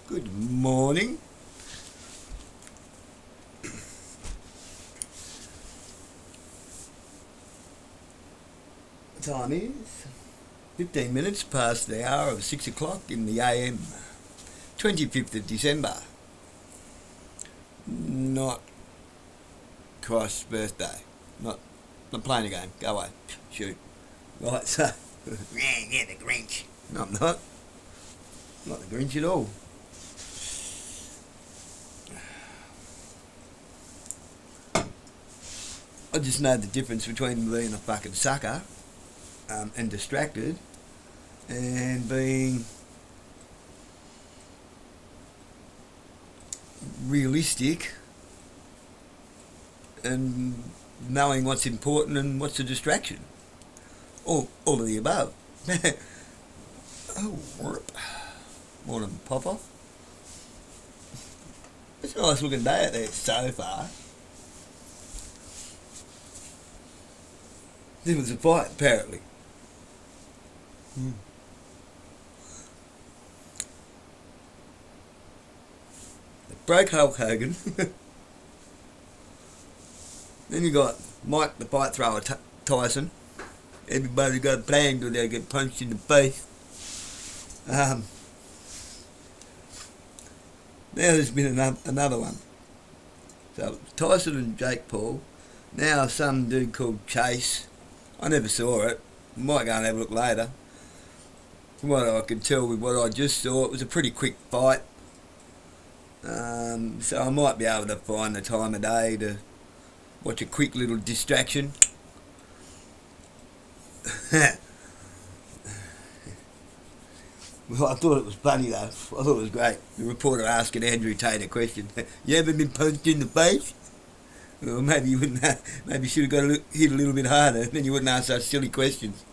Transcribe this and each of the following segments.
Good morning. The time is 15 minutes past the hour of 6 o'clock in the AM, 25th of December. Not Christ's birthday. Not playing a game. Go away. Shoot. Right, so, yeah, the Grinch. No, I'm not. Not the Grinch at all. I just know the difference between being a fucking sucker and distracted and being realistic and knowing what's important and what's a distraction. All of the above. Oh, whoop. Morning, Papa. It's a nice looking day out there so far. There was a fight, apparently. It broke Hulk Hogan. Then you got Mike the fight thrower Tyson. Everybody got banged or they get punched in the face. Now there's been another one. So Tyson and Jake Paul. Now some dude called Chase. I never saw it. Might go and have a look later. From what I could tell with what I just saw, it was a pretty quick fight. So I might be able to find the time of day to watch a quick little distraction. Well, I thought it was funny though. I thought it was great. The reporter asking Andrew Tate a question. You ever been punched in the face? Well, maybe you wouldn't. Maybe you should have got hit a little bit harder, then you wouldn't ask those silly questions.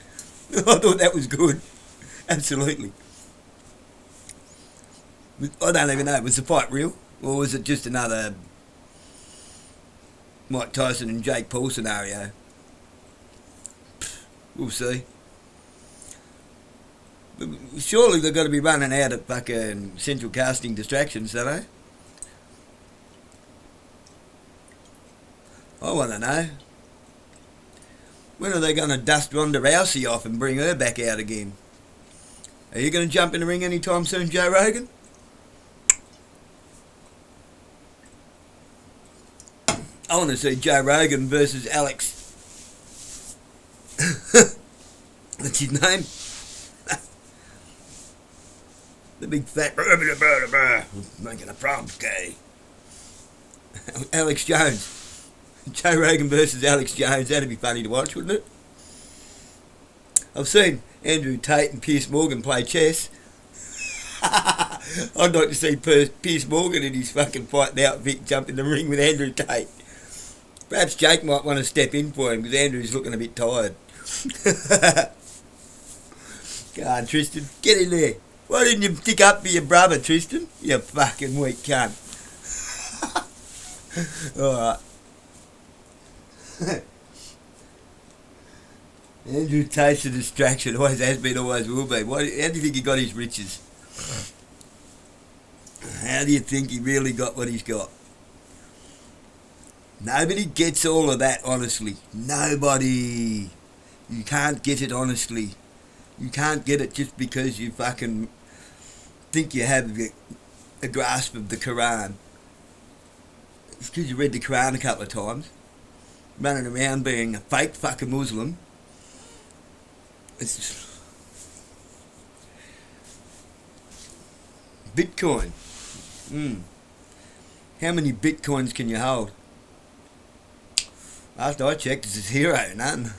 I thought that was good. Absolutely. I don't even know. Was the fight real, or was it just another Mike Tyson and Jake Paul scenario? We'll see. Surely they've got to be running out of fucking central casting distractions, don't they? I want to know. When are they going to dust Ronda Rousey off and bring her back out again? Are you going to jump in the ring anytime soon, Joe Rogan? I want to see Joe Rogan versus Alex. What's his name? The big fat making a problem, okay? Alex Jones. Joe Rogan versus Alex Jones. That'd be funny to watch, wouldn't it? I've seen Andrew Tate and Piers Morgan play chess. I'd like to see Piers Morgan in his fucking fighting outfit jump in the ring with Andrew Tate. Perhaps Jake might want to step in for him because Andrew's looking a bit tired. Go on, Tristan. Get in there. Why didn't you stick up for your brother, Tristan? You fucking weak cunt. Alright. Andrew Tate's a distraction, always has been, always will be. How do you think he got his riches? How do you think he really got what he's got? Nobody gets all of that, honestly. Nobody. You can't get it honestly. You can't get it just because you fucking think you have a grasp of the Quran. It's because you read the Quran a couple of times. Running around being a fake fucking Muslim. It's just Bitcoin. How many Bitcoins can you hold? Last I checked, it's zero, none.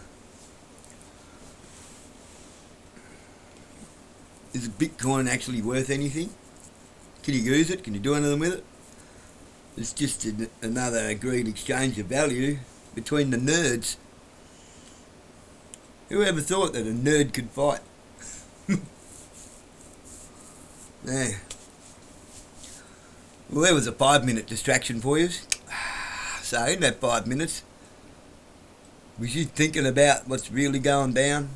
Is Bitcoin actually worth anything? Can you use it? Can you do anything with it? It's just another agreed exchange of value between the nerds. Who ever thought that a nerd could fight? Yeah. Well, there was a 5-minute distraction for you. So in that 5 minutes, was you thinking about what's really going down?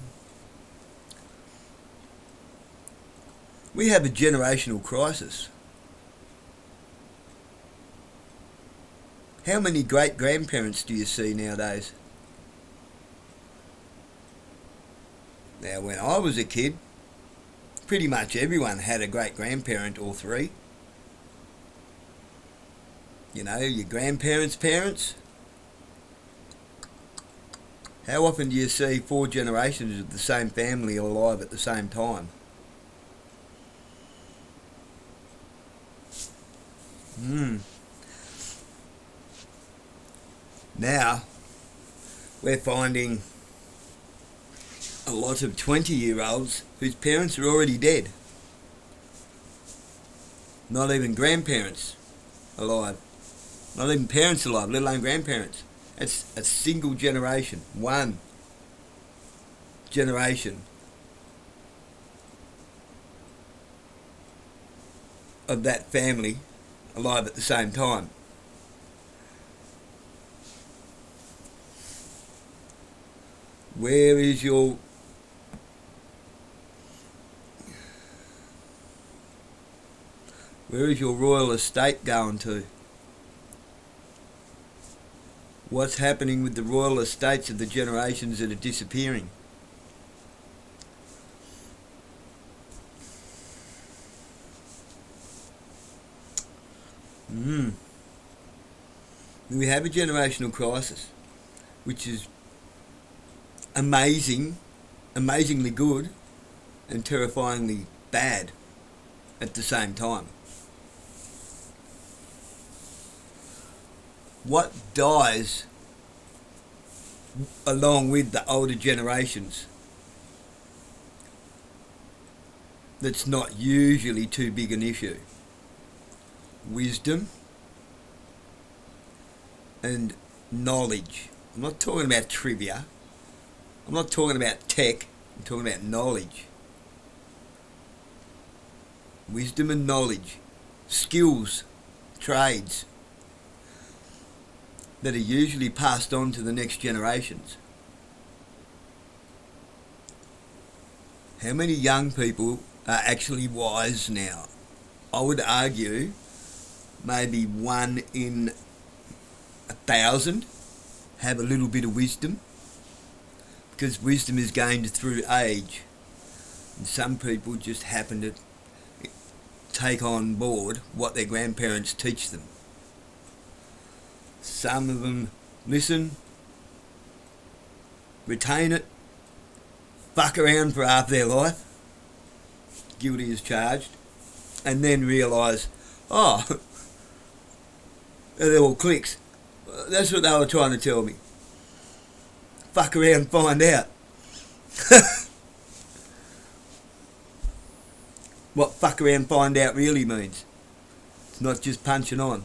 We have a generational crisis. How many great-grandparents do you see nowadays? Now, when I was a kid, pretty much everyone had a great-grandparent or three. You know, your grandparents' parents. How often do you see 4 generations of the same family alive at the same time? Now, we're finding a lot of 20-year-olds whose parents are already dead. Not even grandparents alive. Not even parents alive, let alone grandparents. It's a single generation. One generation of that family alive at the same time. Where is your royal estate going to? What's happening with the royal estates of the generations that are disappearing? We have a generational crisis, which is amazingly good and terrifyingly bad at the same time. What dies along with the older generations that's not usually too big an issue? Wisdom and knowledge. I'm not talking about trivia. I'm not talking about tech. I'm talking about knowledge. Wisdom and knowledge. Skills, trades that are usually passed on to the next generations. How many young people are actually wise now? I would argue maybe 1 in 1,000 have a little bit of wisdom, because wisdom is gained through age, and some people just happen to take on board what their grandparents teach them. Some of them listen, retain it, fuck around for half their life, guilty as charged, and then realise, oh, it all clicks. That's what they were trying to tell me. Fuck around, find out. What fuck around, find out really means. It's not just punching on.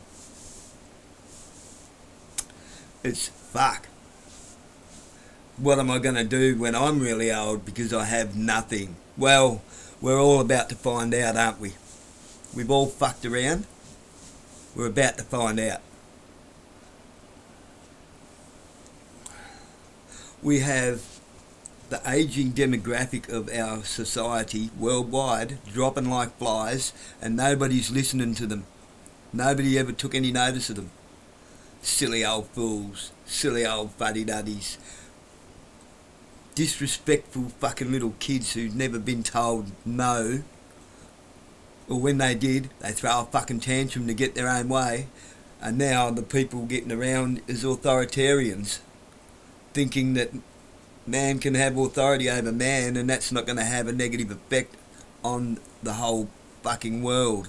It's fuck. What am I going to do when I'm really old because I have nothing? Well, we're all about to find out, aren't we? We've all fucked around. We're about to find out. We have the ageing demographic of our society worldwide dropping like flies, and nobody's listening to them. Nobody ever took any notice of them. Silly old fools, silly old fuddy-duddies, disrespectful fucking little kids who've never been told no, or when they did, they throw a fucking tantrum to get their own way, and now the people getting around as authoritarians, thinking that man can have authority over man and that's not going to have a negative effect on the whole fucking world.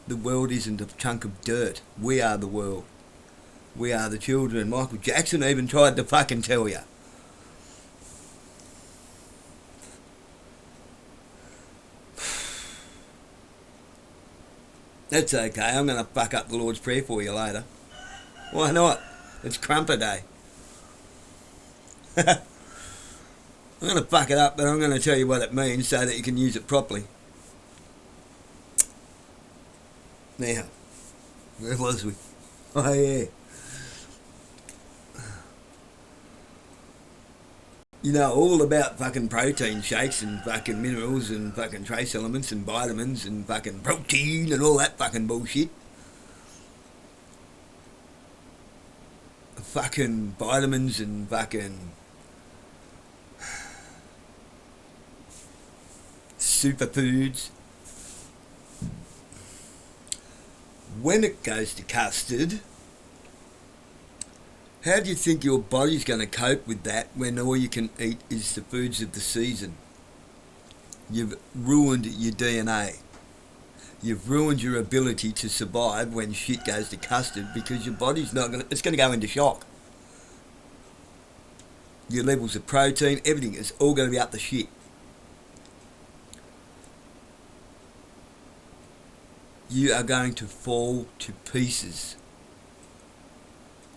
The world isn't a chunk of dirt. We are the world. We are the children. Michael Jackson even tried to fucking tell you. That's okay. I'm going to fuck up the Lord's Prayer for you later. Why not? It's Crumper Day. I'm going to fuck it up, but I'm going to tell you what it means so that you can use it properly. Now, where was we? Oh, yeah. You know, all about fucking protein shakes and fucking minerals and fucking trace elements and vitamins and fucking protein and all that fucking bullshit. fucking vitamins and fucking superfoods. When it goes to custard, how do you think your body's going to cope with that when all you can eat is the foods of the season? You've ruined your DNA. You've ruined your ability to survive when shit goes to custard, because your body's not going to, it's going to go into shock. Your levels of protein, everything is all going to be up the shit. You are going to fall to pieces.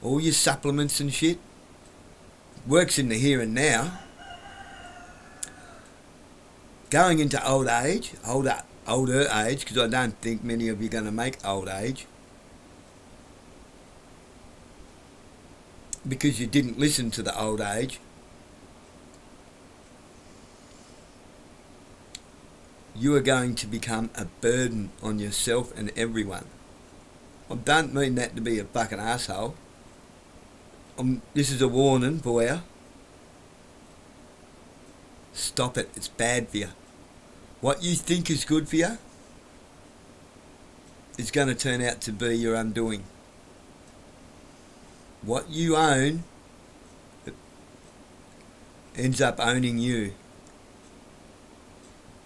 All your supplements and shit works in the here and now. Going into older age, because I don't think many of you are going to make old age, because you didn't listen to the old age. You are going to become a burden on yourself and everyone. I don't mean that to be a fucking asshole. This is a warning for you. Stop it. It's bad for you. What you think is good for you is going to turn out to be your undoing. What you own ends up owning you.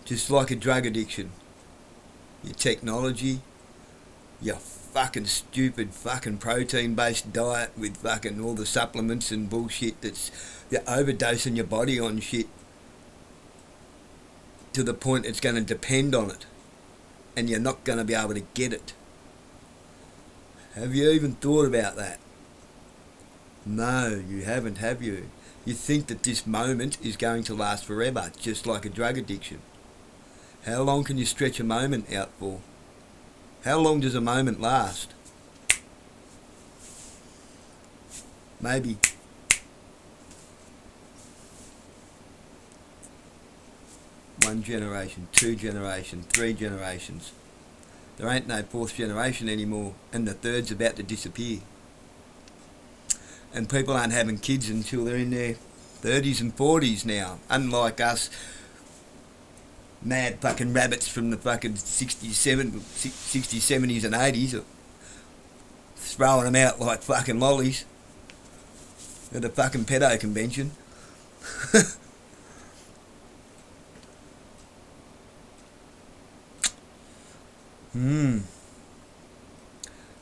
Just like a drug addiction. Your technology, your fucking stupid fucking protein-based diet with fucking all the supplements and bullshit that's, you're overdosing your body on shit to the point it's going to depend on it and you're not going to be able to get it. Have you even thought about that? No, you haven't, have you? You think that this moment is going to last forever, just like a drug addiction. How long can you stretch a moment out for? How long does a moment last? Maybe 1 generation, 2 generations, 3 generations. There ain't no 4th generation anymore, and the 3rd's about to disappear. And people aren't having kids until they're in their 30s and 40s now, unlike us mad fucking rabbits from the fucking 60s, 70s and 80s, throwing them out like fucking lollies at a fucking pedo convention.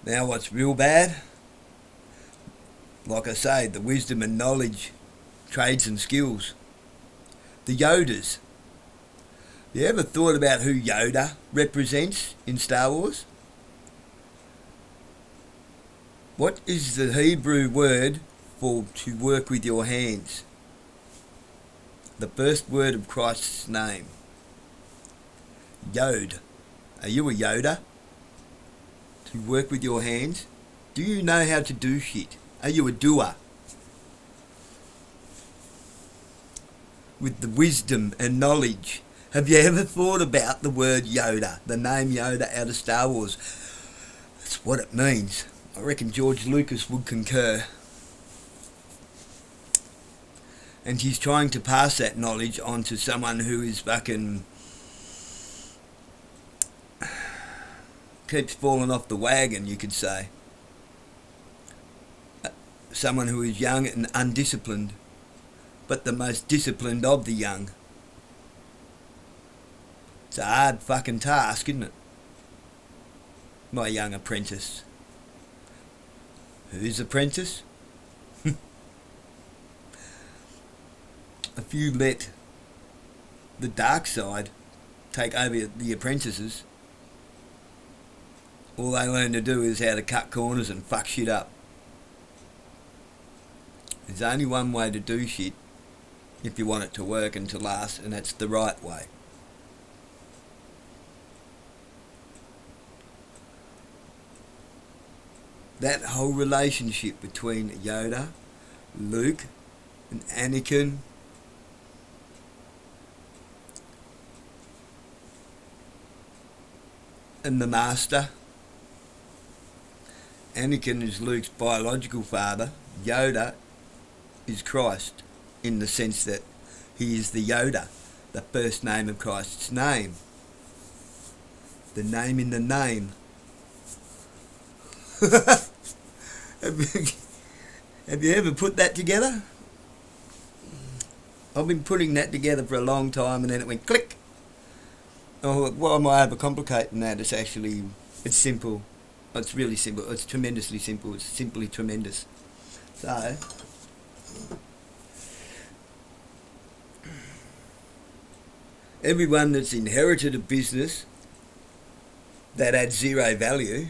Now what's real bad? Like I say, the wisdom and knowledge, trades and skills. The Yodas. You ever thought about who Yoda represents in Star Wars? What is the Hebrew word for to work with your hands? The first word of Christ's name. Yod. Are you a Yoda? To work with your hands? Do you know how to do shit? Are you a doer? With the wisdom and knowledge. Have you ever thought about the word Yoda, the name Yoda out of Star Wars? That's what it means. I reckon George Lucas would concur. And he's trying to pass that knowledge on to someone who is fucking keeps falling off the wagon, you could say. Someone who is young and undisciplined, but the most disciplined of the young. It's a hard fucking task, isn't it? My young apprentice. Whose apprentice? If you let the dark side take over the apprentices, all they learn to do is how to cut corners and fuck shit up. There's only one way to do shit if you want it to work and to last, and that's the right way. That whole relationship between Yoda, Luke, and Anakin, and the Master. Anakin is Luke's biological father, Yoda is Christ in the sense that he is the Yoda, the first name of Christ's name. The name in the name. Have you ever put that together? I've been putting that together for a long time, and then it went click. Oh, why am I overcomplicating that? It's simple. It's really simple. It's tremendously simple. It's simply tremendous. So, everyone that's inherited a business that adds zero value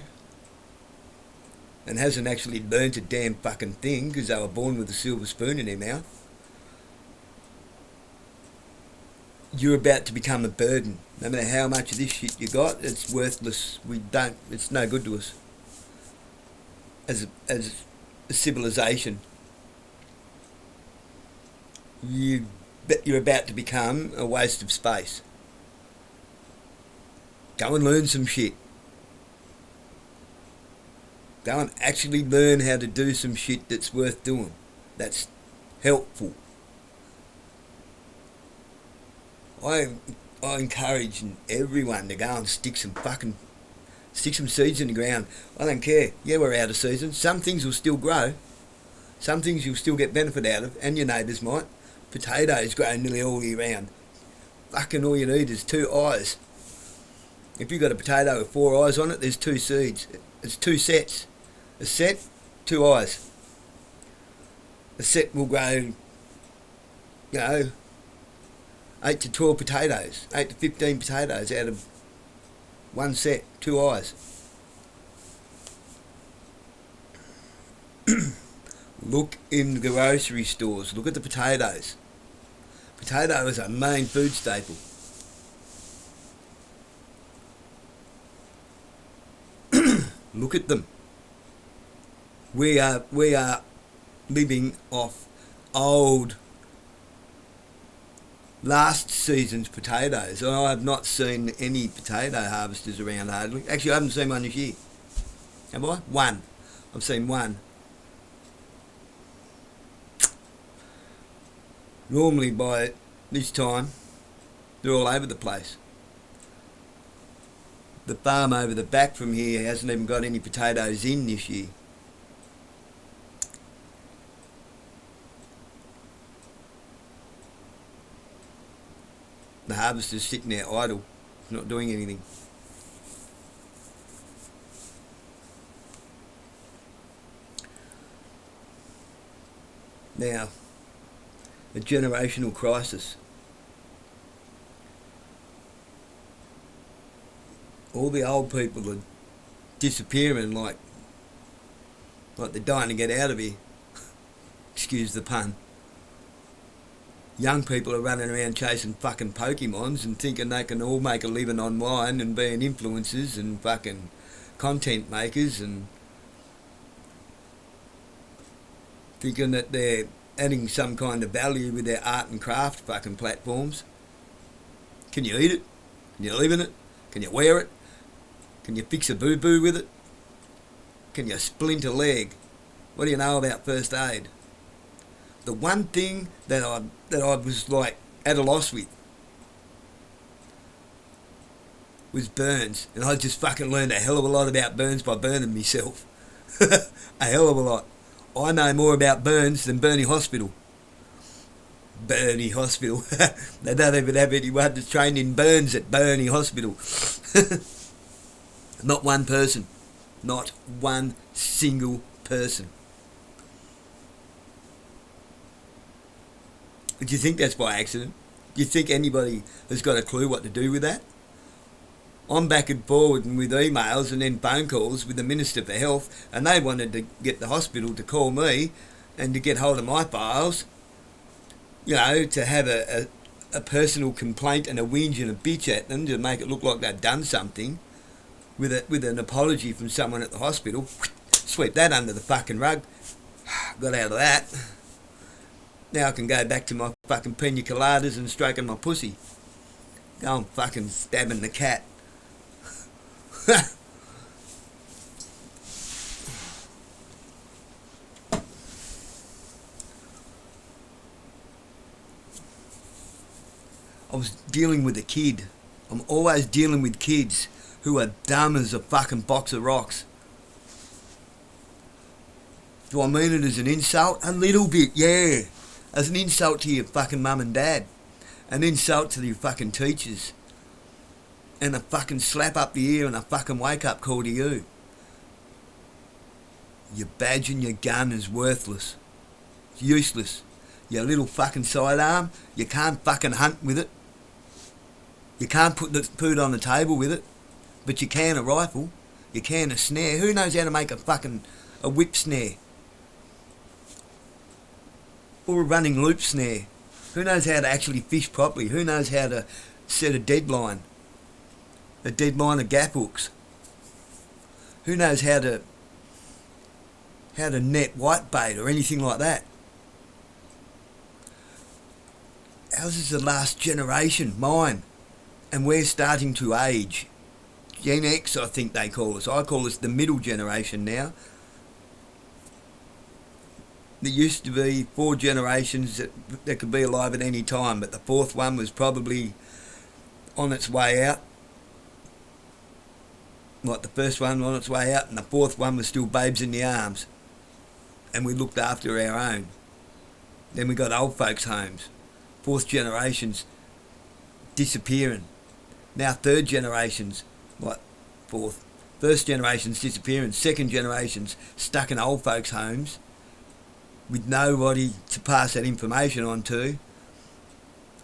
and hasn't actually learnt a damn fucking thing because they were born with a silver spoon in their mouth, you're about to become a burden. No matter how much of this shit you got, it's worthless. It's no good to us as a civilization. You're about to become a waste of space. Go and learn some shit. Go and actually learn how to do some shit that's worth doing. That's helpful. I encourage everyone to go and stick some seeds in the ground. I don't care. Yeah, we're out of season. Some things will still grow. Some things you'll still get benefit out of, and your neighbours might. Potatoes grow nearly all year round. Fucking all you need is 2 eyes. If you've got a potato with 4 eyes on it, there's 2 seeds. It's 2 sets. A set, 2 eyes. A set will grow, 8 to 12 potatoes, 8 to 15 potatoes out of 1 set, 2 eyes. Look in the grocery stores, look at the potatoes. Potato is a main food staple. Look at them. We are living off old last season's potatoes. I have not seen any potato harvesters around hardly. Actually, I haven't seen one this year. Have I? One. I've seen one. Normally by this time, they're all over the place. The farm over the back from here hasn't even got any potatoes in this year. The harvester's sitting there idle, not doing anything. Now, a generational crisis. All the old people are disappearing like they're dying to get out of here. Excuse the pun. Young people are running around chasing fucking Pokemons and thinking they can all make a living online and being influencers and fucking content makers and thinking that they're adding some kind of value with their art and craft fucking platforms. Can you eat it? Can you live in it? Can you wear it? Can you fix a boo-boo with it? Can you splint a leg? What do you know about first aid? The one thing that I was like at a loss with was burns, and I just fucking learned a hell of a lot about burns by burning myself. A hell of a lot. I know more about burns than Burnie Hospital. Burnie Hospital. They don't even have anyone that's trained in burns at Burnie Hospital. Not one person. Not one single person. Do you think that's by accident? Do you think anybody has got a clue what to do with that? I'm back and forward and with emails and then phone calls with the Minister for Health, and they wanted to get the hospital to call me and to get hold of my files, to have a personal complaint and a whinge and a bitch at them to make it look like they've done something with an apology from someone at the hospital. Sweep that under the fucking rug. Got out of that. Now I can go back to my fucking pina coladas and stroking my pussy. Go and fucking stabbing the cat. I was dealing with a kid. I'm always dealing with kids who are dumb as a fucking box of rocks. Do I mean it as an insult? A little bit, yeah. As an insult to your fucking mum and dad. An insult to your fucking teachers. And a fucking slap up the ear and a fucking wake-up call to you. Your badge and your gun is worthless. It's useless. Your little fucking sidearm, you can't fucking hunt with it. You can't put the food on the table with it. But you can a rifle. You can a snare. Who knows how to make a whip snare? Or a running loop snare? Who knows how to actually fish properly? Who knows how to set a deadline? A deadline of gaff hooks? Who knows how to net whitebait or anything like that? Ours is the last generation, mine. And we're starting to age. Gen X, I think they call us. I call us the middle generation now. There used to be 4 generations that could be alive at any time, but the 4th one was probably on its way out. Like the first one on its way out, and the 4th one was still babes in the arms. And we looked after our own. Then we got old folks' homes. 4th generations disappearing. Now 3rd generations, like 4th. 1st generations disappearing. 2nd generations stuck in old folks' homes with nobody to pass that information on to.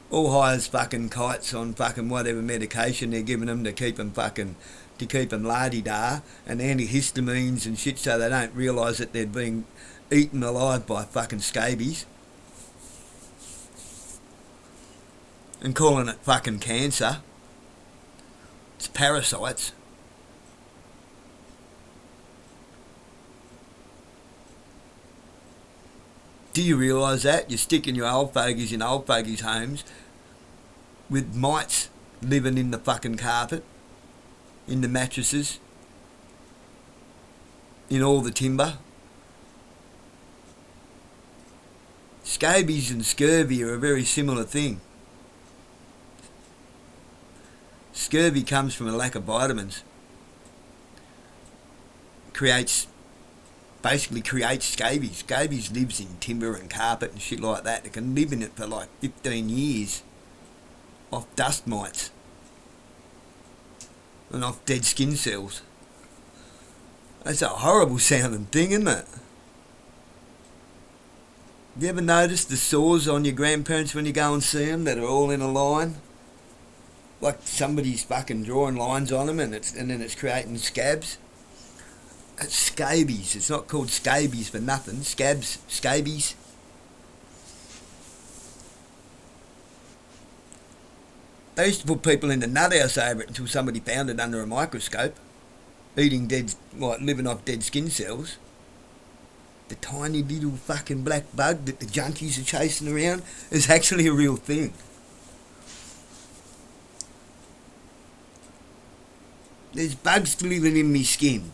All high as fucking kites on fucking whatever medication they're giving them to keep them la-di-da, and antihistamines and shit, so they don't realise that they're being eaten alive by fucking scabies. And calling it fucking cancer. It's parasites. Do you realise that? You're sticking your old fogies in old fogies' homes with mites living in the fucking carpet, in the mattresses, in all the timber. Scabies and scurvy are a very similar thing. Scurvy comes from a lack of vitamins. Basically creates scabies. Scabies lives in timber and carpet and shit like that. It can live in it for like 15 years off dust mites and off dead skin cells. That's a horrible sounding thing, isn't it? Have you ever noticed the sores on your grandparents when you go and see them that are all in a line? Like somebody's fucking drawing lines on them and then it's creating scabs. It's scabies. It's not called scabies for nothing. Scabies. They used to put people in the nut house over it until somebody found it under a microscope, living off dead skin cells. The tiny little fucking black bug that the junkies are chasing around is actually a real thing. There's bugs living in me skin.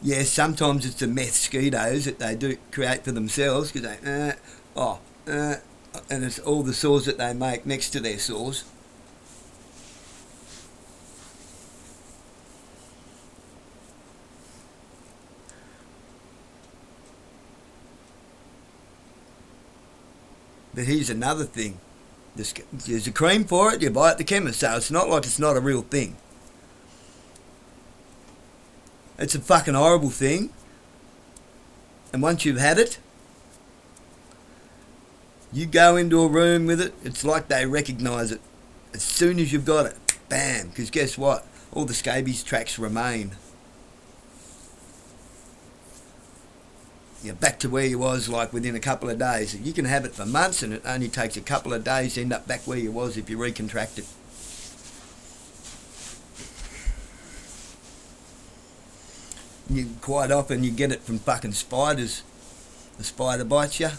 Yeah, sometimes it's the mosquitoes that they do create for themselves because and it's all the sores that they make next to their sores. But here's another thing. There's a cream for it, you buy it at the chemist, so it's not like it's not a real thing. It's a fucking horrible thing. And once you've had it, you go into a room with it, it's like they recognise it. As soon as you've got it, bam, because guess what? All the scabies tracks remain. You're back to where you was like within a couple of days. You can have it for months and it only takes a couple of days to end up back where you was if you recontract it. Quite often you get it from fucking spiders. The spider bites you.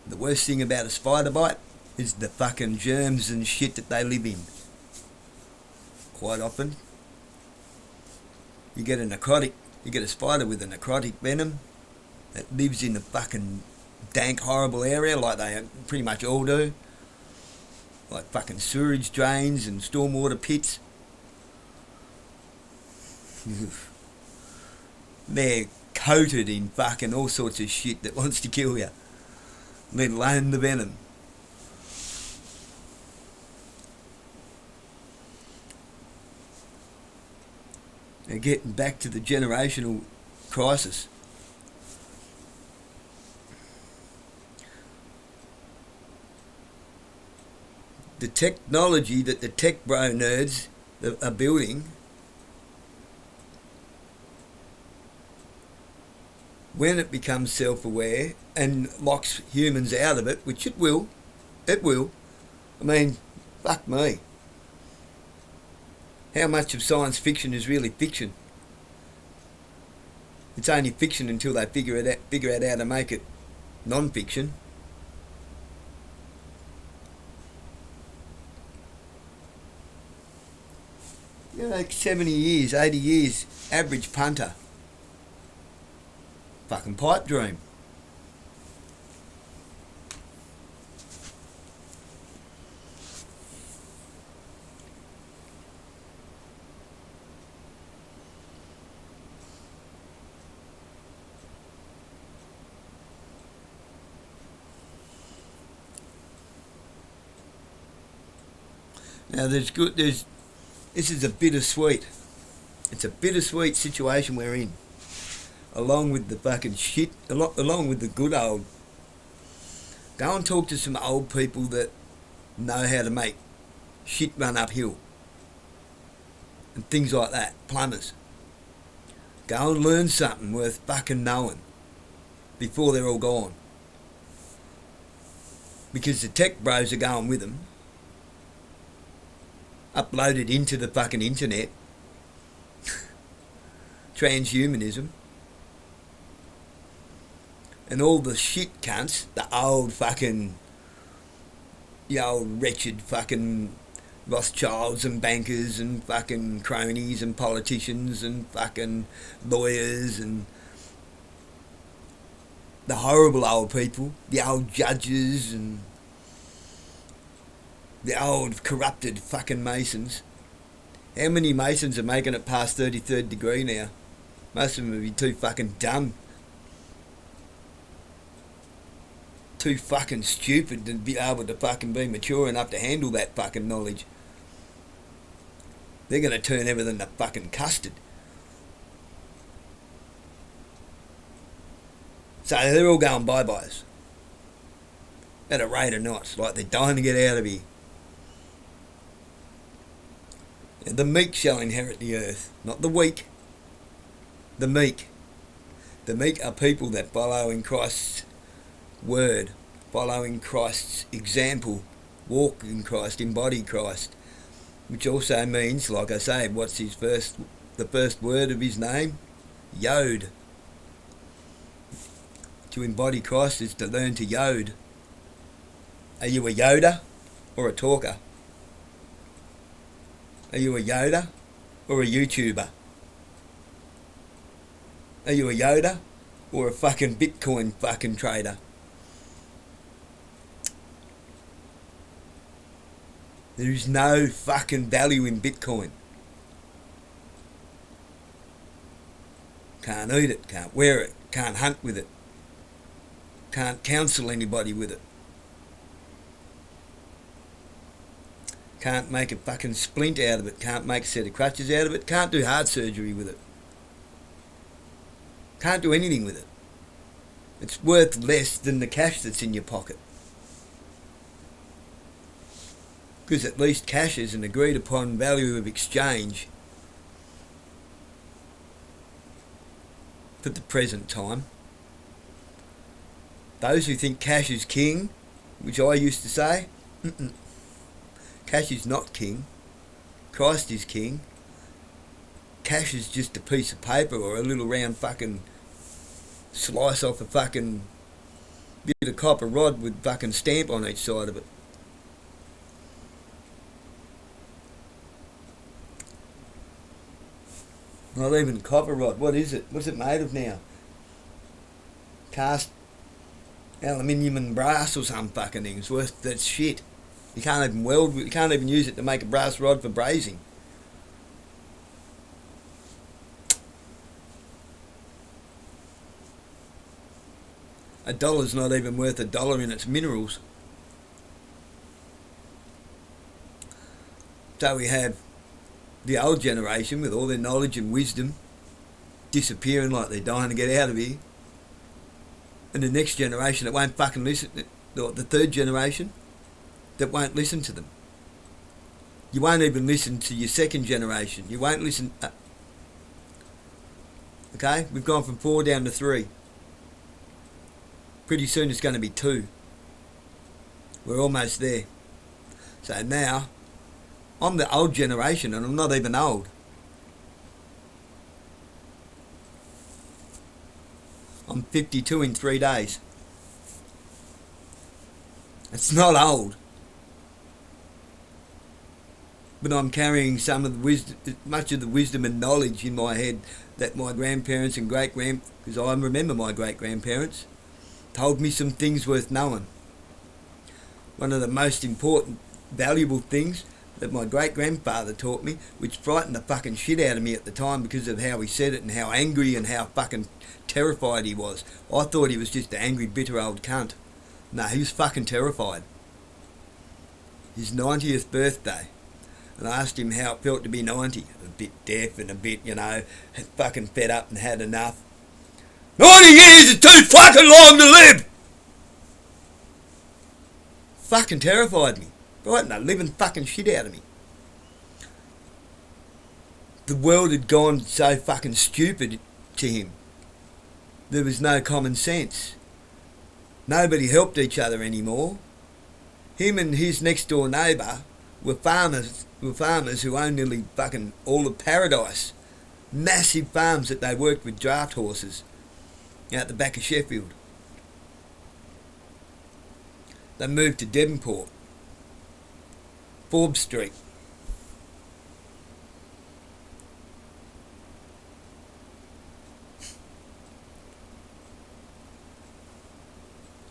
The worst thing about a spider bite is the fucking germs and shit that they live in. Quite often. You get a spider with a necrotic venom that lives in the fucking dank, horrible area like they pretty much all do. Like fucking sewage drains and stormwater pits. They're coated in fucking all sorts of shit that wants to kill you, let alone the venom. Now getting back to the generational crisis. The technology that the tech bro nerds are building, when it becomes self-aware and locks humans out of it, which it will. I mean, fuck me. How much of science fiction is really fiction? It's only fiction until they figure out how to make it non-fiction. You know, like 70 years, 80 years, average punter. Fucking pipe dream. Now this is a bittersweet. It's a bittersweet situation we're in. Along with the fucking shit, along with the good old. Go and talk to some old people that know how to make shit run uphill. And things like that, plumbers. Go and learn something worth fucking knowing before they're all gone. Because the tech bros are going with them. Uploaded into the fucking internet. Transhumanism. And all the shit cunts, the old wretched fucking Rothschilds and bankers and fucking cronies and politicians and fucking lawyers and the horrible old people, the old judges and the old corrupted fucking Masons. How many Masons are making it past 33rd degree now? Most of them would be too fucking dumb. Too fucking stupid to be able to fucking be mature enough to handle that fucking knowledge. They're going to turn everything to fucking custard. So they're all going bye-byes. At a rate of knots, like they're dying to get out of here. The meek shall inherit the earth, not the weak. The meek. The meek are people that follow in Christ's word, follow in Christ's example, walk in Christ, embody Christ, which also means, like I say, what's the first word of his name? Yod. To embody Christ is to learn to yod. Are you a yoder or a talker? Are you a yoder or a YouTuber? Are you a yoder or a fucking Bitcoin fucking trader? There is no fucking value in Bitcoin. Can't eat it, can't wear it, can't hunt with it, can't counsel anybody with it. Can't make a fucking splint out of it, can't make a set of crutches out of it, can't do heart surgery with it. Can't do anything with it. It's worth less than the cash that's in your pocket. Because at least cash is an agreed upon value of exchange for the present time. Those who think cash is king, which I used to say, cash is not king. Christ is king. Cash is just a piece of paper or a little round fucking slice off a fucking bit of copper rod with fucking stamp on each side of it. Not even copper rod. What is it? What's it made of now? Cast aluminium and brass or some fucking thing. It's worth that shit. You can't even weld. You can't even use it to make a brass rod for brazing. $1's not even worth $1 in its minerals. So we have the old generation with all their knowledge and wisdom disappearing like they're dying to get out of here. And the next generation that won't fucking listen, the third generation that won't listen to them. You won't even listen to your second generation. You won't listen. Okay, we've gone from 4 down to 3. Pretty soon it's going to be 2. We're almost there. So now, I'm the old generation and I'm not even old. I'm 52 in 3 days. It's not old. But I'm carrying some of the wisdom, much of the wisdom and knowledge in my head that my grandparents and because I remember my great-grandparents, told me some things worth knowing. One of the most important, valuable things that my great-grandfather taught me, which frightened the fucking shit out of me at the time because of how he said it and how angry and how fucking terrified he was. I thought he was just an angry, bitter old cunt. No, he was fucking terrified. His 90th birthday. And I asked him how it felt to be 90. A bit deaf and a bit, fucking fed up and had enough. 90 years is too fucking long to live! Fucking terrified me. Frightened the living fucking shit out of me. The world had gone so fucking stupid to him. There was no common sense. Nobody helped each other anymore. Him and his next door neighbour were farmers who owned nearly fucking all of Paradise. Massive farms that they worked with draft horses out the back of Sheffield. They moved to Devonport, Forbes Street.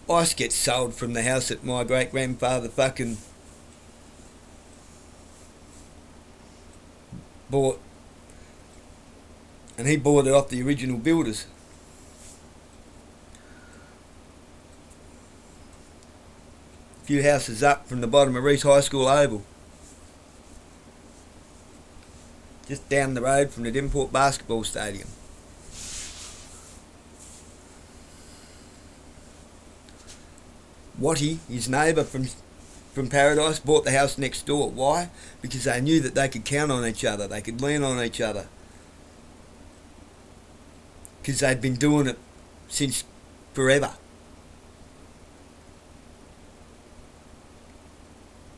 Ice gets sold from the house that my great-grandfather fucking bought. And he bought it off the original builders. A few houses up from the bottom of Reese High School Oval. Just down the road from the Devonport Basketball Stadium. Watty, his neighbour from Paradise, bought the house next door. Why? Because they knew that they could count on each other. They could lean on each other. Because they'd been doing it since forever.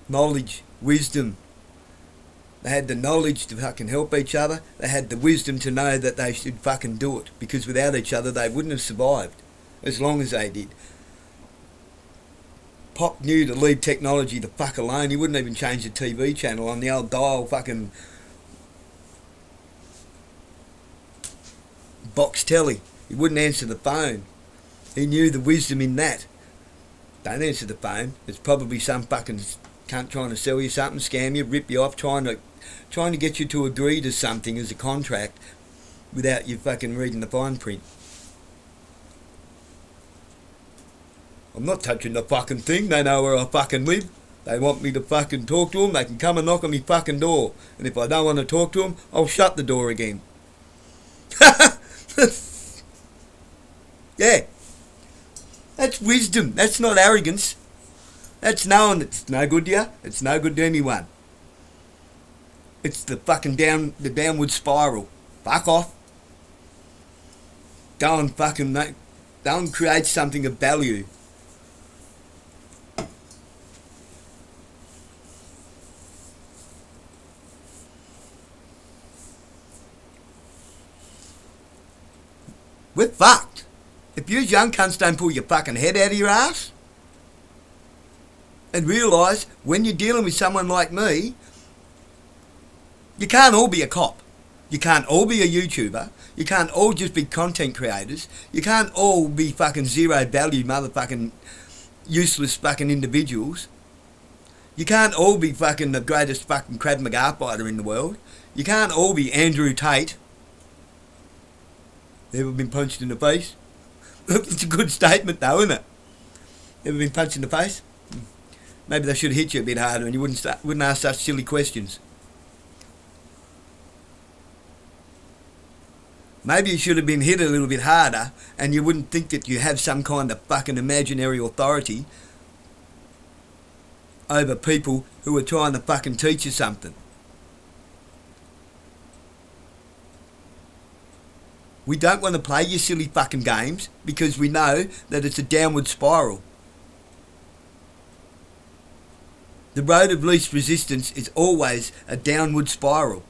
Knowledge, wisdom. They had the knowledge to fucking help each other. They had the wisdom to know that they should fucking do it. Because without each other, they wouldn't have survived as long as they did. Pop knew to leave technology the fuck alone. He wouldn't even change the TV channel on the old dial fucking box telly. He wouldn't answer the phone. He knew the wisdom in that. Don't answer the phone. It's probably some fucking cunt trying to sell you something, scam you, rip you off, trying to get you to agree to something as a contract without you fucking reading the fine print. I'm not touching the fucking thing. They know where I fucking live. They want me to fucking talk to them. They can come and knock on my fucking door. And if I don't want to talk to them, I'll shut the door again. Yeah. That's wisdom. That's not arrogance. That's knowing it's no good to you. It's no good to anyone. It's the fucking the downward spiral. Fuck off. Go and create something of value. We're fucked. If you young cunts don't pull your fucking head out of your ass and realise when you're dealing with someone like me, you can't all be a cop. You can't all be a YouTuber. You can't all just be content creators. You can't all be fucking zero value motherfucking useless fucking individuals. You can't all be fucking the greatest fucking Krav Maga fighter in the world. You can't all be Andrew Tate. Ever been punched in the face? It's a good statement though, isn't it? Ever been punched in the face? Maybe they should have hit you a bit harder and you wouldn't ask such silly questions. Maybe you should have been hit a little bit harder and you wouldn't think that you have some kind of fucking imaginary authority over people who are trying to fucking teach you something. We don't want to play your silly fucking games because we know that it's a downward spiral. The road of least resistance is always a downward spiral.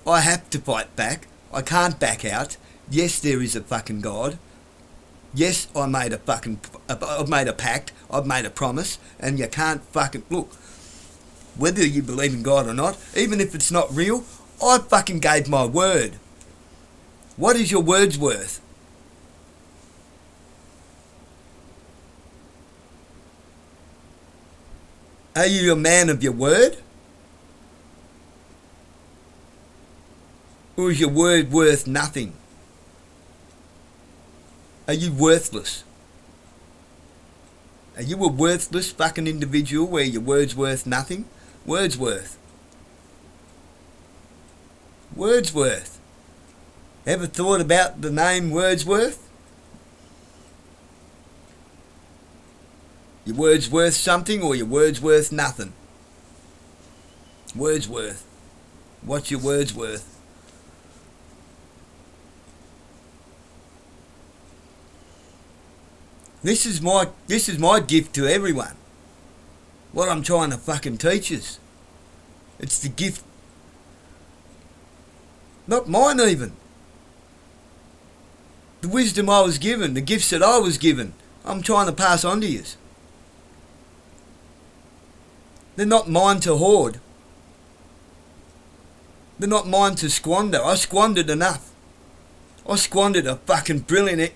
I have to fight back. I can't back out. Yes, there is a fucking God. Yes, I've made a pact. I've made a promise, and you can't fucking look. Whether you believe in God or not, even if it's not real, I fucking gave my word. What is your word's worth? Are you a man of your word? Or is your word worth nothing? Are you worthless? Are you a worthless fucking individual where your word's worth nothing? Wordsworth. Wordsworth. Ever thought about the name Wordsworth? Your word's worth something or your word's worth nothing? Wordsworth. What's your word's worth? This is my gift to everyone. What I'm trying to fucking teach us. It's the gift. Not mine even. The wisdom I was given, the gifts that I was given, I'm trying to pass on to you. They're not mine to hoard. They're not mine to squander. I squandered enough. I squandered a fucking brilliant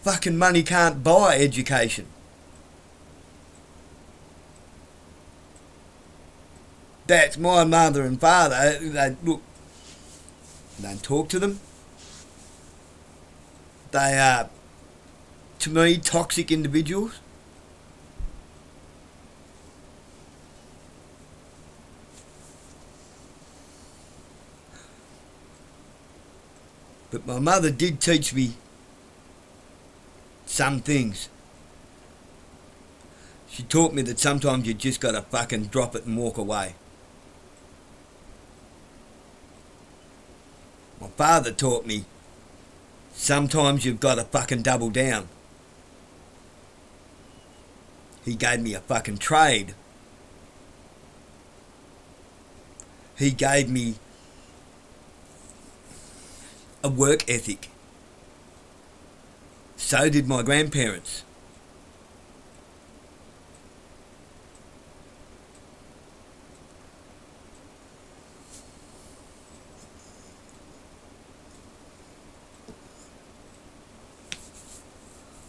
fucking money can't buy education. That's my mother and father. Look, don't talk to them. They are, to me, toxic individuals. But my mother did teach me some things. She taught me that sometimes you just gotta fucking drop it and walk away. My father taught me sometimes you've gotta fucking double down. He gave me a fucking trade. He gave me a work ethic. So did my grandparents.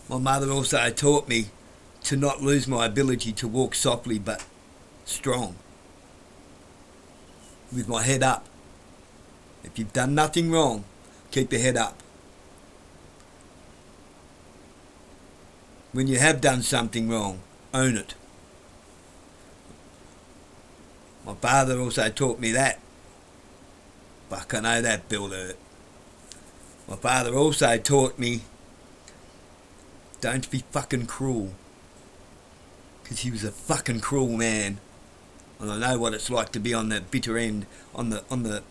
My mother also taught me to not lose my ability to walk softly but strong, with my head up. If you've done nothing wrong, keep your head up. When you have done something wrong, own it. My father also taught me that. Fuck, I know that Bill hurt. My father also taught me don't be fucking cruel. Because he was a fucking cruel man. And I know what it's like to be on the bitter end, on the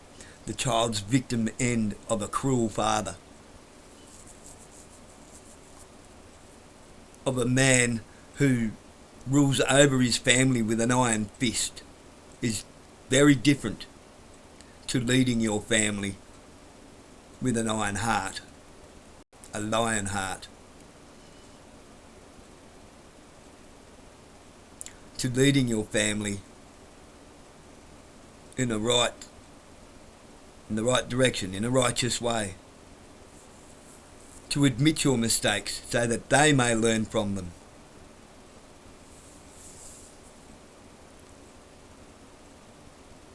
child's victim end of a cruel father. Of a man who rules over his family with an iron fist is very different to leading your family with an iron heart, a lion heart. To leading your family in the right direction, in a righteous way. To admit your mistakes so that they may learn from them.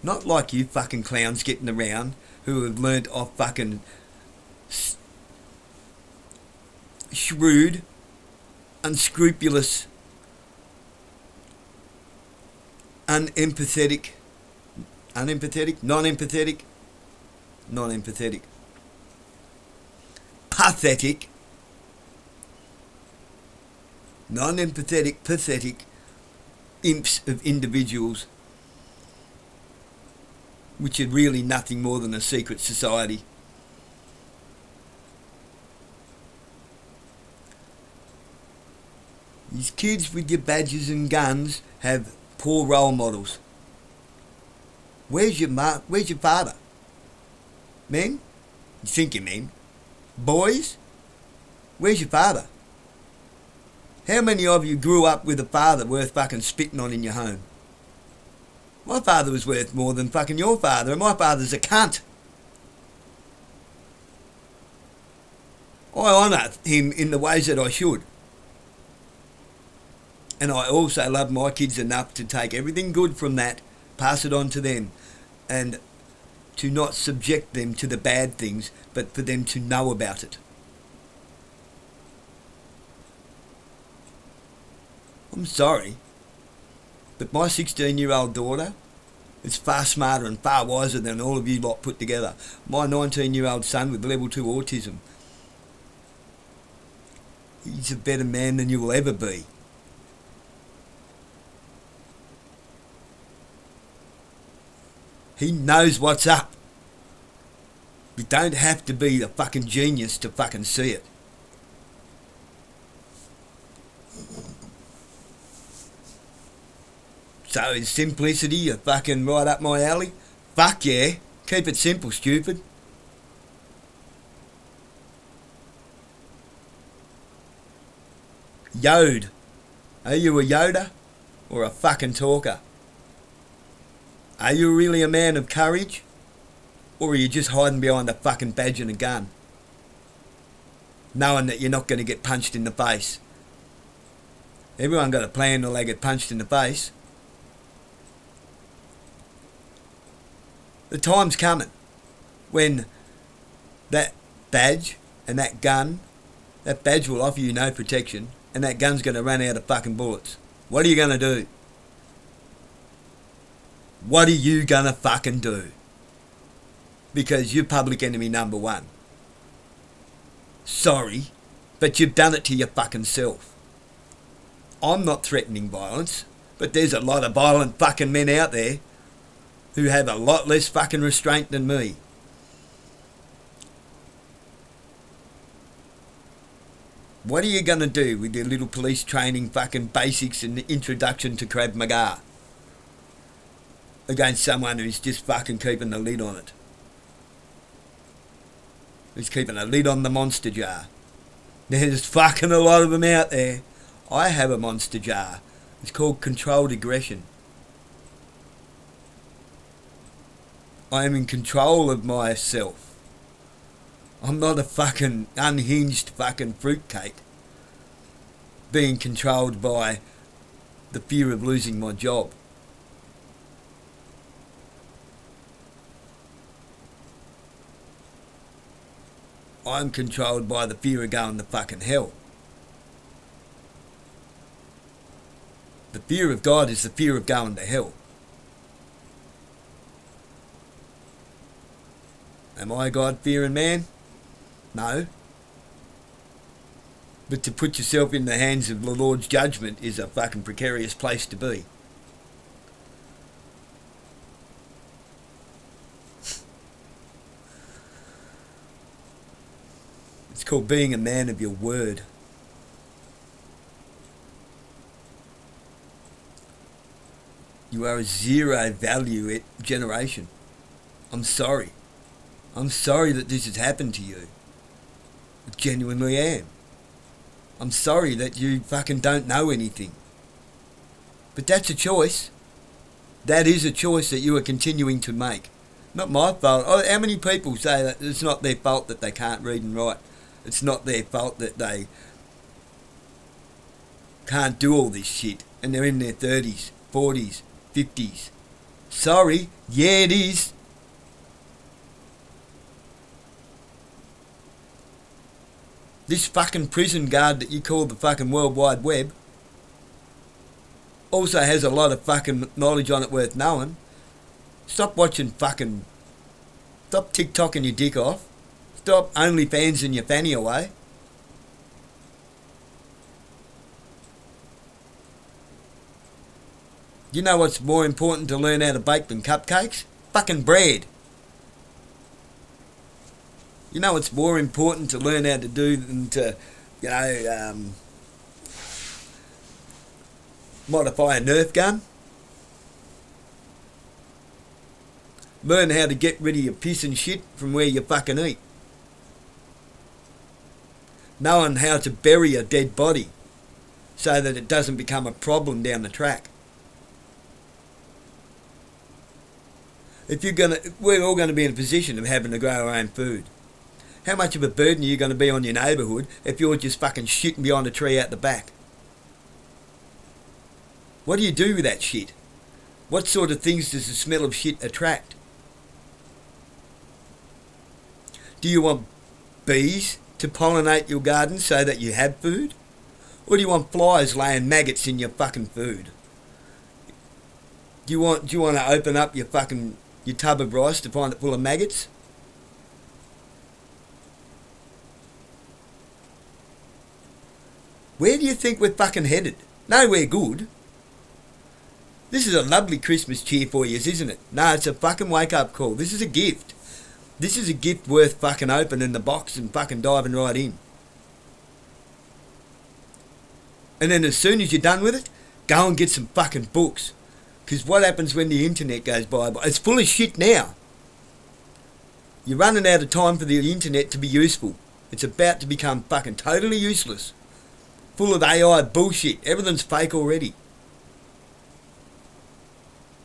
Not like you fucking clowns getting around who have learnt off fucking shrewd, unscrupulous, non-empathetic, pathetic, non-empathetic, pathetic imps of individuals, which are really nothing more than a secret society. These kids with your badges and guns have poor role models. Where's your father? Men? You think you men? Boys? Where's your father? How many of you grew up with a father worth fucking spitting on in your home? My father was worth more than fucking your father, and my father's a cunt. I honour him in the ways that I should. And I also love my kids enough to take everything good from that, pass it on to them, and to not subject them to the bad things, but for them to know about it. I'm sorry, but my 16-year-old daughter is far smarter and far wiser than all of you lot put together. My 19-year-old son with level 2 autism, he's a better man than you will ever be. He knows what's up. You don't have to be a fucking genius to fucking see it. So is simplicity a fucking right up my alley? Fuck yeah. Keep it simple, stupid. Yode. Are you a Yoda or a fucking talker? Are you really a man of courage? Or are you just hiding behind a fucking badge and a gun? Knowing that you're not going to get punched in the face. Everyone got a plan till they get punched in the face. The time's coming when that badge and that gun, that badge will offer you no protection and that gun's going to run out of fucking bullets. What are you going to do? What are you gonna fucking do? Because you're public enemy number one. Sorry, but you've done it to your fucking self. I'm not threatening violence, but there's a lot of violent fucking men out there who have a lot less fucking restraint than me. What are you gonna do with your little police training fucking basics and the introduction to Krav Maga against someone who's just fucking keeping the lid on it? Who's keeping a lid on the monster jar? There's fucking a lot of them out there. I have a monster jar. It's called controlled aggression. I am in control of myself. I'm not a fucking unhinged fucking fruitcake being controlled by the fear of losing my job. I'm controlled by the fear of going to fucking hell. The fear of God is the fear of going to hell. Am I a God-fearing man? No. But to put yourself in the hands of the Lord's judgment is a fucking precarious place to be. It's called being a man of your word. You are a zero value generation. I'm sorry. I'm sorry that this has happened to you. I genuinely am. I'm sorry that you fucking don't know anything. But that's a choice. That is a choice that you are continuing to make. Not my fault. Oh, how many people say that it's not their fault that they can't read and write? It's not their fault that they can't do all this shit and they're in their 30s, 40s, 50s. Sorry, yeah it is. This fucking prison guard that you call the fucking World Wide Web also has a lot of fucking knowledge on it worth knowing. Stop watching fucking... Stop TikToking your dick off. Stop OnlyFansing your fanny away. You know what's more important to learn how to bake than cupcakes? Fucking bread. You know what's more important to learn how to do than to, modify a Nerf gun? Learn how to get rid of your piss and shit from where you fucking eat. Knowing how to bury a dead body so that it doesn't become a problem down the track. We're all going to be in a position of having to grow our own food. How much of a burden are you going to be on your neighbourhood if you're just fucking shitting behind a tree out the back? What do you do with that shit? What sort of things does the smell of shit attract? Do you want bees to pollinate your garden so that you have food? Or do you want flies laying maggots in your fucking food? Do you want to open up your tub of rice to find it full of maggots? Where do you think we're fucking headed? Nowhere good. This is a lovely Christmas cheer for you, isn't it? No, it's a fucking wake-up call. This is a gift. This is a gift worth fucking opening the box and fucking diving right in. And then as soon as you're done with it, go and get some fucking books. Because what happens when the internet goes by? It's full of shit now. You're running out of time for the internet to be useful. It's about to become fucking totally useless. Full of AI bullshit. Everything's fake already.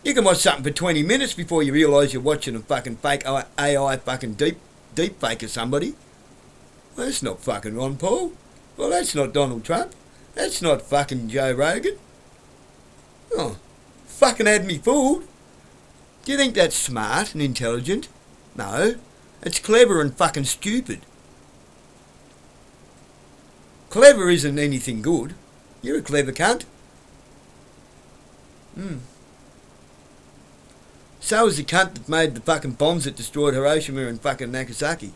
You can watch something for 20 minutes before you realise you're watching a fucking fake AI fucking deep fake of somebody. Well, that's not fucking Ron Paul. Well, that's not Donald Trump. That's not fucking Joe Rogan. Oh, fucking had me fooled. Do you think that's smart and intelligent? No. It's clever and fucking stupid. Clever isn't anything good. You're a clever cunt. So was the cunt that made the fucking bombs that destroyed Hiroshima and fucking Nagasaki.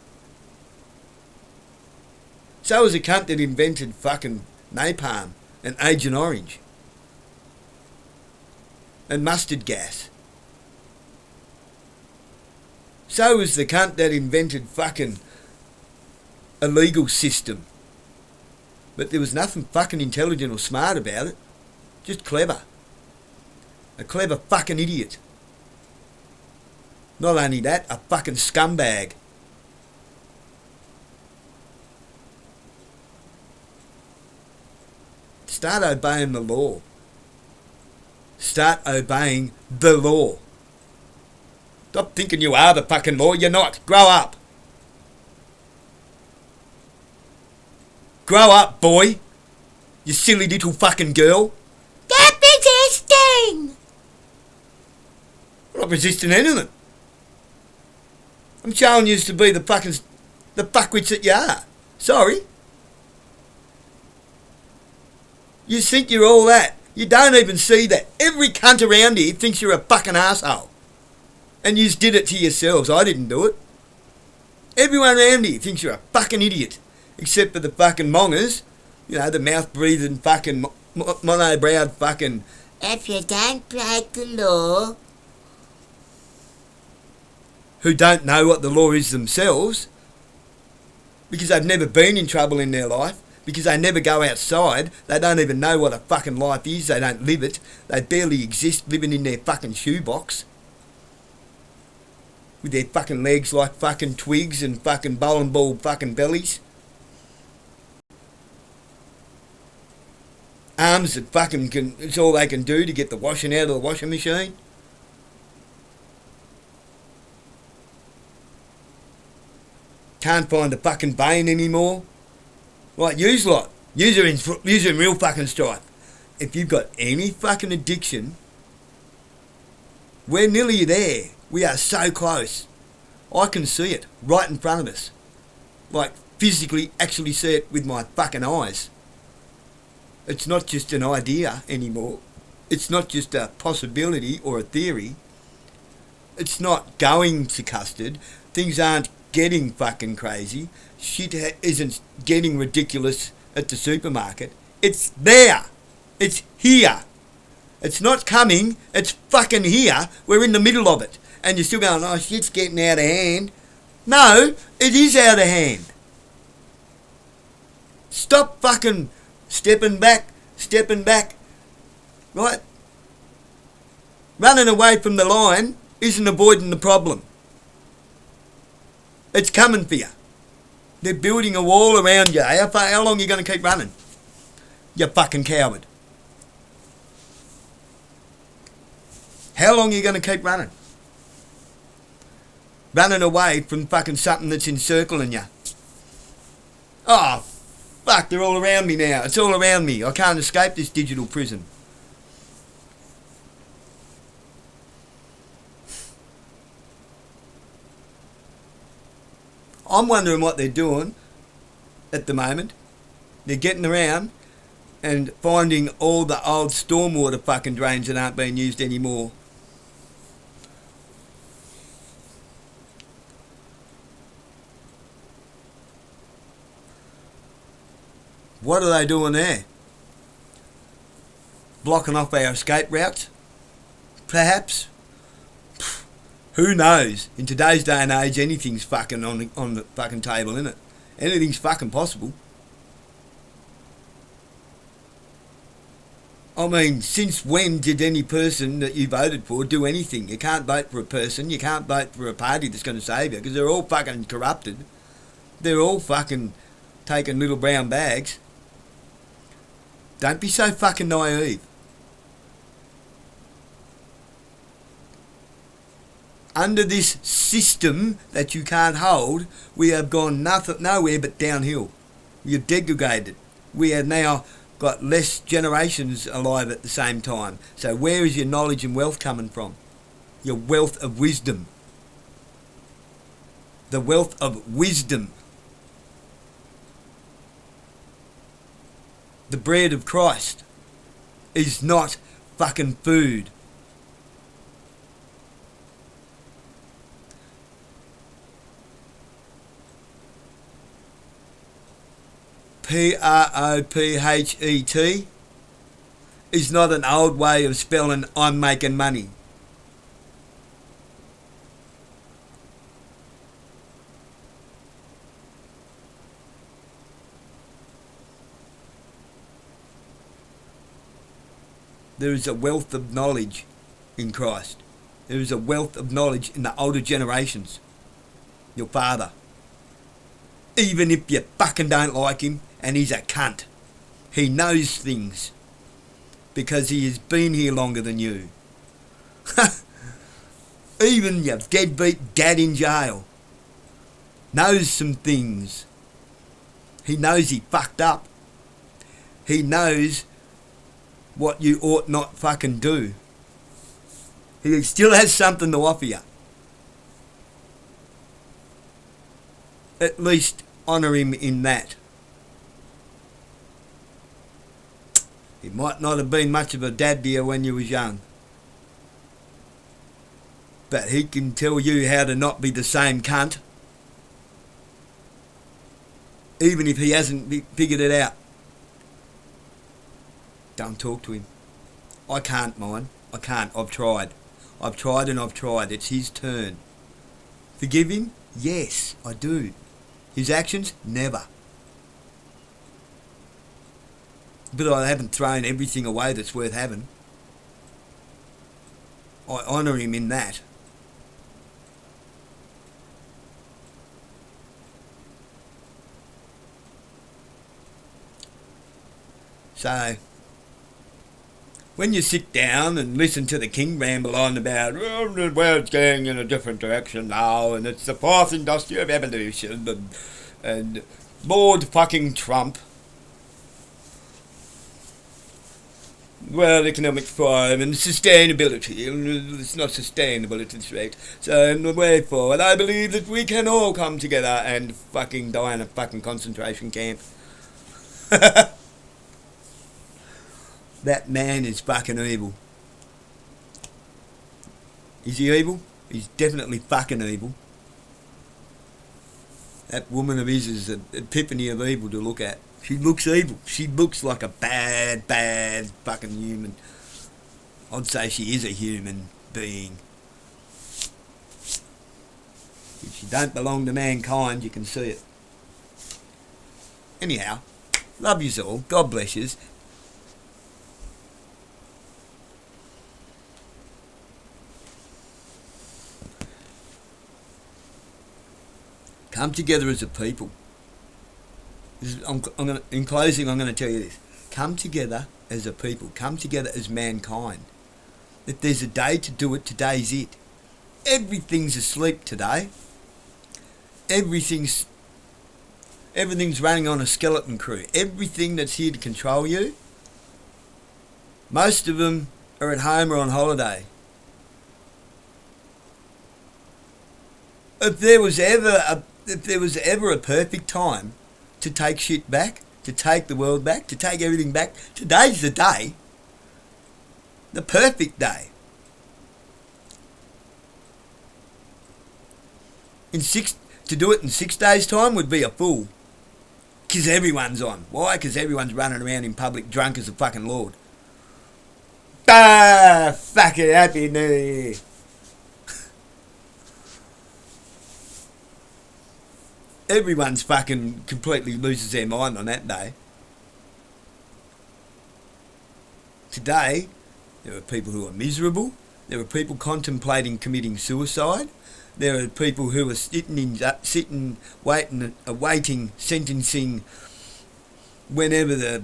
So was the cunt that invented fucking napalm and Agent Orange. And mustard gas. So was the cunt that invented fucking a legal system. But there was nothing fucking intelligent or smart about it. Just clever. A clever fucking idiot. Not only that, a fucking scumbag. Start obeying the law. Start obeying the law. Stop thinking you are the fucking law. You're not. Grow up. Grow up, boy. You silly little fucking girl. Stop resisting! I'm not resisting anything. I'm showing you to be the fuckwits that you are. Sorry. You think you're all that. You don't even see that. Every cunt around here thinks you're a fucking asshole. And you did it to yourselves. I didn't do it. Everyone around here thinks you're a fucking idiot. Except for the fucking mongers. You know, the mouth-breathing fucking mono-browed fucking... If you don't break the law... who don't know what the law is themselves. Because they've never been in trouble in their life. Because they never go outside. They don't even know what a fucking life is. They don't live it. They barely exist living in their fucking shoebox. With their fucking legs like fucking twigs and fucking bowling ball fucking bellies. Arms that fucking it's all they can do to get the washing out of the washing machine. can't find a fucking bane anymore. Right, yous lot. Yous are in real fucking strife. If you've got any fucking addiction, we're nearly there. We are so close. I can see it right in front of us. Like, physically actually see it with my fucking eyes. It's not just an idea anymore. It's not just a possibility or a theory. It's not going to custard. Things aren't getting fucking crazy. Shit isn't getting ridiculous at the supermarket. It's there. It's here. It's not coming. It's fucking here. We're in the middle of it. And you're still going, oh, shit's getting out of hand. No, it is out of hand. Stop fucking stepping back, right? Running away from the line isn't avoiding the problem. It's coming for you. They're building a wall around you. How long are you going to keep running? You fucking coward. How long are you going to keep running? Running away from fucking something that's encircling you. Oh, fuck, they're all around me now. It's all around me. I can't escape this digital prison. I'm wondering what they're doing at the moment. They're getting around and finding all the old stormwater fucking drains that aren't being used anymore. What are they doing there? Blocking off our escape routes? Perhaps? Who knows? In today's day and age, anything's fucking on the fucking table, isn't it? Anything's fucking possible. I mean, since when did any person that you voted for do anything? You can't vote for a person, you can't vote for a party that's going to save you, because they're all fucking corrupted. They're all fucking taking little brown bags. Don't be so fucking naive. Under this system that you can't hold, we have gone nowhere but downhill. We have degraded. We have now got less generations alive at the same time. So where is your knowledge and wealth coming from? Your wealth of wisdom. The wealth of wisdom. The bread of Christ is not fucking food. Prophet is not an old way of spelling I'm making money. There is a wealth of knowledge in Christ. There is a wealth of knowledge in the older generations. Your father. Even if you fucking don't like him and he's a cunt. He knows things. Because he has been here longer than you. Even your deadbeat dad in jail knows some things. He knows he fucked up. He knows what you ought not fucking do. He still has something to offer you. At least honour him in that. He might not have been much of a dad to you when you was young. But he can tell you how to not be the same cunt. Even if he hasn't figured it out. Don't talk to him. I can't, mine. I can't. I've tried. I've tried and I've tried. It's his turn. Forgive him? Yes, I do. His actions? Never. But I haven't thrown everything away that's worth having. I honour him in that. So, when you sit down and listen to the king ramble on about the world's going in a different direction now, and it's the fourth industrial revolution, and Lord fucking Trump, World Economic Forum, and sustainability, and it's not sustainable at this rate. So in the way forward, I believe that we can all come together and fucking die in a fucking concentration camp. That man is fucking evil. Is he evil? He's definitely fucking evil. That woman of his is an epiphany of evil to look at. She looks evil. She looks like a bad, bad fucking human. I'd say she is a human being. If she don't belong to mankind, you can see it. Anyhow, love yous all. God bless yous. Come together as a people. In closing, I'm going to tell you this. Come together as a people. Come together as mankind. If there's a day to do it, today's it. Everything's asleep today. Everything's running on a skeleton crew. Everything that's here to control you, most of them are at home or on holiday. If there was ever a perfect time to take shit back, to take the world back, to take everything back, today's the day. The perfect day. To do it in 6 days' time would be a fool. Because everyone's on. Why? Because everyone's running around in public drunk as a fucking lord. Fucking Happy New Year. Everyone's fucking completely loses their mind on that day. Today, there are people who are miserable. There are people contemplating committing suicide. There are people who are awaiting sentencing whenever the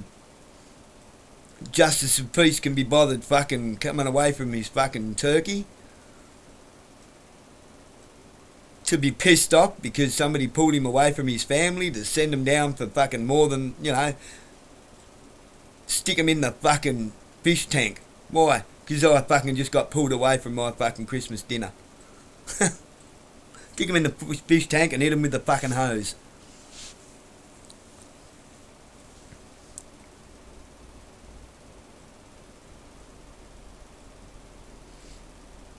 Justice of Peace can be bothered fucking coming away from his fucking turkey. To be pissed off because somebody pulled him away from his family, to send him down for fucking more than, stick him in the fucking fish tank. Why? Because I fucking just got pulled away from my fucking Christmas dinner. Stick him in the fish tank and hit him with the fucking hose.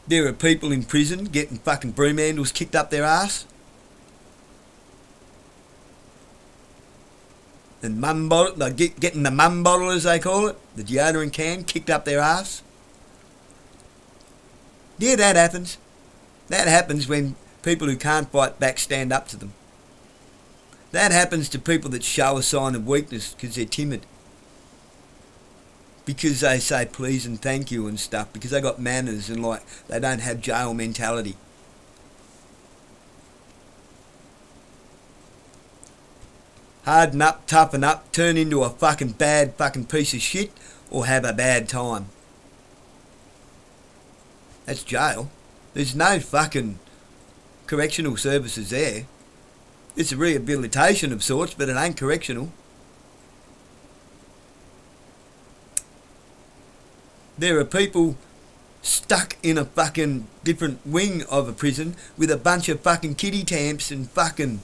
There are people in prison getting fucking broom handles kicked up their ass. And getting the mum bottle, as they call it, the deodorant can, kicked up their ass. Yeah, that happens. That happens when people who can't fight back stand up to them. That happens to people that show a sign of weakness because they're timid. Because they say please and thank you and stuff. Because they got manners and they don't have jail mentality. Harden up, toughen up, turn into a fucking bad fucking piece of shit, or have a bad time. That's jail. There's no fucking correctional services there. It's a rehabilitation of sorts, but it ain't correctional. There are people stuck in a fucking different wing of a prison with a bunch of fucking kiddie tamps and fucking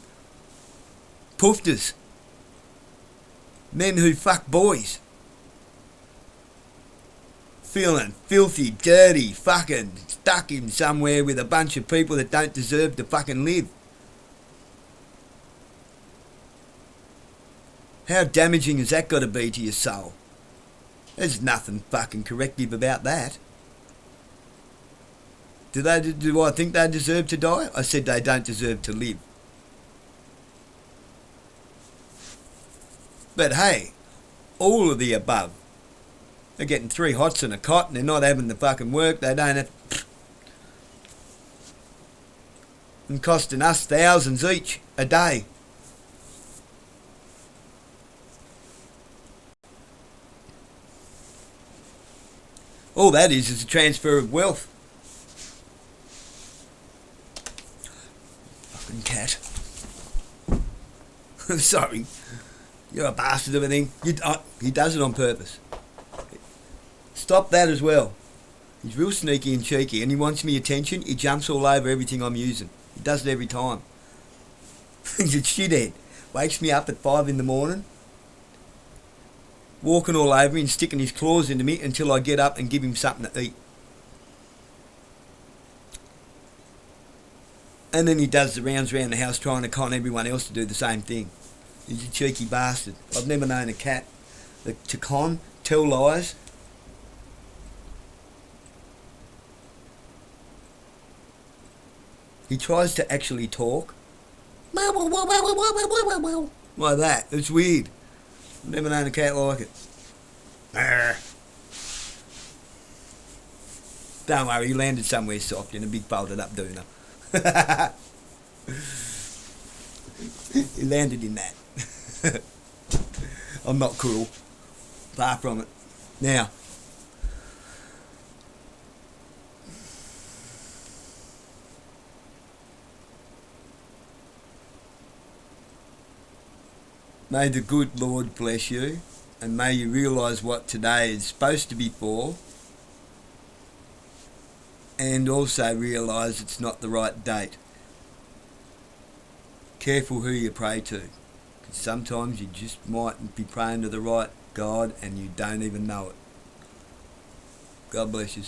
poofters. Men who fuck boys. Feeling filthy, dirty, fucking stuck in somewhere with a bunch of people that don't deserve to fucking live. How damaging has that got to be to your soul? There's nothing fucking corrective about that. Do I think they deserve to die? I said they don't deserve to live. But hey, all of the above. They're getting 3 hots and a cot and they're not having the fucking work. They don't have... And costing us thousands each a day. All that is a transfer of wealth. Fucking cat. Sorry. You're a bastard of a thing. He does it on purpose. Stop that as well. He's real sneaky and cheeky, and he wants me attention. He jumps all over everything I'm using. He does it every time. He's a shithead. Wakes me up at 5 in the morning, walking all over me and sticking his claws into me until I get up and give him something to eat. And then he does the rounds around the house trying to con everyone else to do the same thing. He's a cheeky bastard. I've never known a cat to con, tell lies. He tries to actually talk. Like that. It's weird. I've never known a cat like it. Don't worry, he landed somewhere soft in a big folded up doona. He landed in that. I'm not cruel. Far from it. Now, may the good Lord bless you, and may you realise what today is supposed to be for, and also realise it's not the right date. Careful who you pray to, because sometimes you just mightn't be praying to the right God and you don't even know it. God bless you.